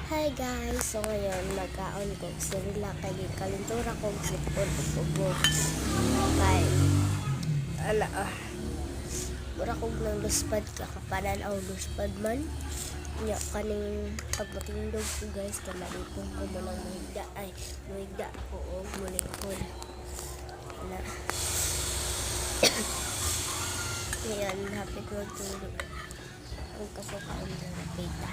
Hi guys! So ngayon, magkaon ko sila kay kalintura kong sipon ubo. Kay, mura kong nang luspad kakapanan o luspad man. Nya kaning pagmatindog ko guys, kanalipong ko mo ng muhigda ako o mulingkod. Wala. Ngayon, happy ko tulog. Ang kasukaan na napita.